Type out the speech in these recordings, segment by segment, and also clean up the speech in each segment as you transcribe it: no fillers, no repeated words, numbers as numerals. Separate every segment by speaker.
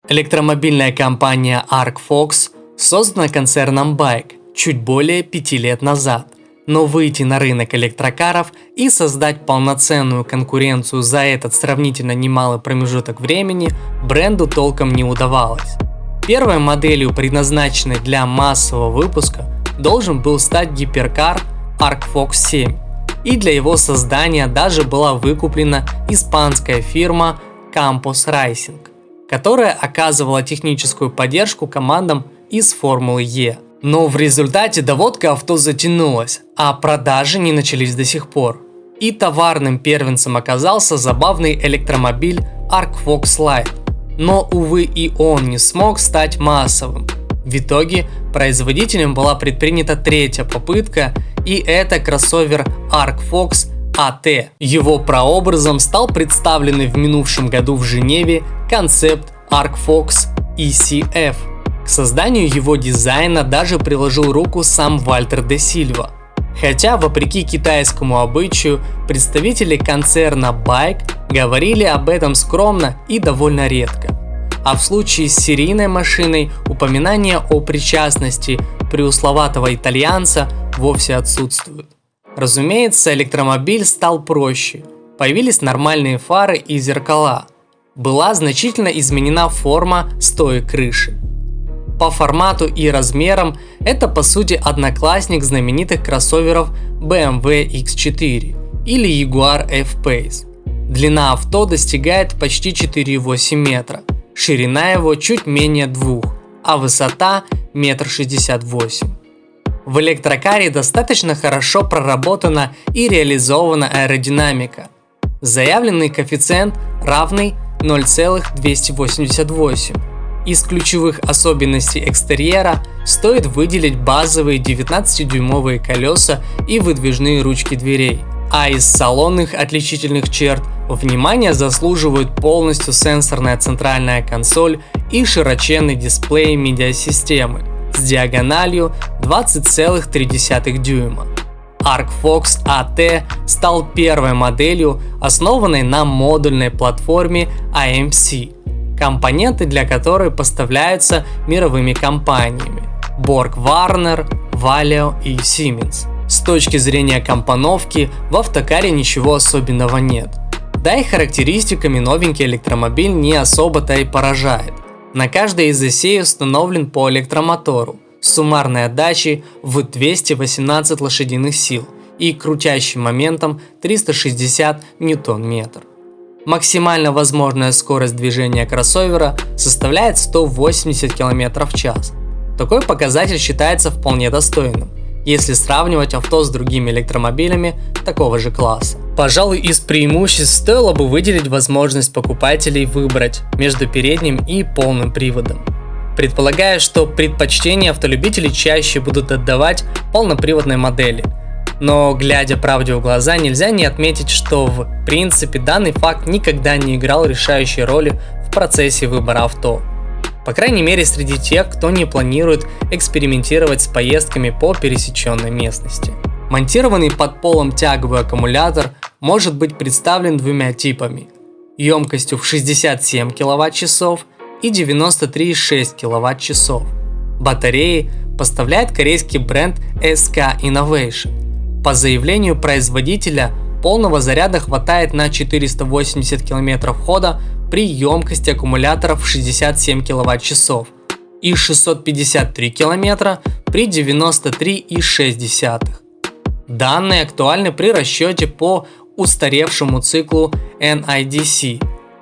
Speaker 1: Электромобильная компания ArcFox создана концерном BAIC чуть более 5 лет назад, но выйти на рынок электрокаров и создать полноценную конкуренцию за этот сравнительно немалый промежуток времени бренду толком не удавалось. Первой моделью, предназначенной для массового выпуска, должен был стать гиперкар ArcFox 7, и для его создания даже была выкуплена испанская фирма Campos Racing, которая оказывала техническую поддержку командам из Формулы Е. Но в результате доводка авто затянулась, а продажи не начались до сих пор. И товарным первенцем оказался забавный электромобиль ArcFox Lite. Но, увы, и он не смог стать массовым. В итоге производителем была предпринята третья попытка, и это кроссовер ArcFox AT. Его прообразом стал представленный в минувшем году в Женеве концепт ArcFox ECF. К созданию его дизайна даже приложил руку сам Вальтер де Сильва. Хотя, вопреки китайскому обычаю, представители концерна BAIC говорили об этом скромно и довольно редко. А в случае с серийной машиной упоминания о причастности преусловатого итальянца вовсе отсутствуют. Разумеется, электромобиль стал проще. Появились нормальные фары и зеркала. Была значительно изменена форма стоек крыши. По формату и размерам это по сути одноклассник знаменитых кроссоверов BMW X4 или Jaguar F-Pace. Длина авто достигает почти 4,8 метра, ширина его чуть менее 2, а высота 1,68 м. В электрокаре достаточно хорошо проработана и реализована аэродинамика. Заявленный коэффициент равный 0,288. Из ключевых особенностей экстерьера стоит выделить базовые 19-дюймовые колеса и выдвижные ручки дверей. А из салонных отличительных черт внимания заслуживают полностью сенсорная центральная консоль и широченный дисплей медиасистемы с диагональю 20,3 дюйма. ArcFox AT стал первой моделью, основанной на модульной платформе AMC, компоненты для которой поставляются мировыми компаниями Borg-Warner, Valeo и Siemens. С точки зрения компоновки в автокаре ничего особенного нет. Да и характеристиками новенький электромобиль не особо-то и поражает. На каждой из осей установлен по электромотору с суммарной отдачей в 218 лошадиных сил и крутящим моментом 360 ньютон-метр. Максимально возможная скорость движения кроссовера составляет 180 км в час. Такой показатель считается вполне достойным, если сравнивать авто с другими электромобилями такого же класса. Пожалуй, из преимуществ стоило бы выделить возможность покупателей выбрать между передним и полным приводом. Предполагаю, что предпочтение автолюбителей чаще будут отдавать полноприводной модели. Но, глядя правде в глаза, нельзя не отметить, что в принципе данный факт никогда не играл решающей роли в процессе выбора авто. По крайней мере среди тех, кто не планирует экспериментировать с поездками по пересеченной местности. Монтированный под полом тяговый аккумулятор может быть представлен двумя типами: емкостью в 67 кВч и 93,6 кВч. Батареи поставляет корейский бренд SK Innovation. По заявлению производителя, полного заряда хватает на 480 км хода при емкости аккумуляторов в 67 кВч и 653 км при 93,6. Данные актуальны при расчете по устаревшему циклу NIDC,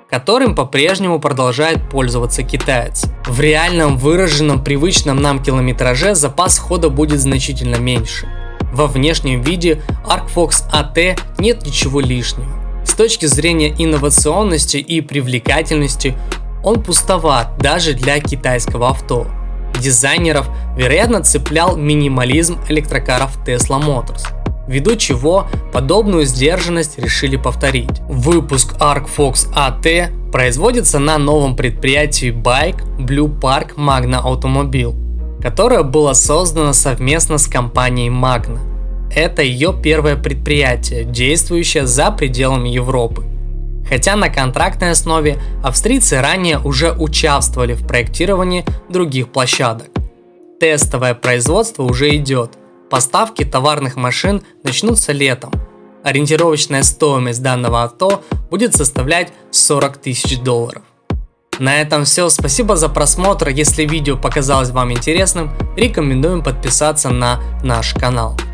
Speaker 1: которым по-прежнему продолжает пользоваться китаец. В реальном выраженном привычном нам километраже запас хода будет значительно меньше. Во внешнем виде ArcFox AT нет ничего лишнего. С точки зрения инновационности и привлекательности он пустоват даже для китайского авто. Дизайнеров, вероятно, цеплял минимализм электрокаров Tesla Motors, ввиду чего подобную сдержанность решили повторить. Выпуск ArcFox AT производится на новом предприятии BAIC Blue Park Magna Automobile, которое было создано совместно с компанией Magna. Это ее первое предприятие, действующее за пределами Европы. Хотя на контрактной основе австрийцы ранее уже участвовали в проектировании других площадок. Тестовое производство уже идет. Поставки товарных машин начнутся летом. Ориентировочная стоимость данного авто будет составлять $40 000. На этом все. Спасибо за просмотр. Если видео показалось вам интересным, рекомендуем подписаться на наш канал.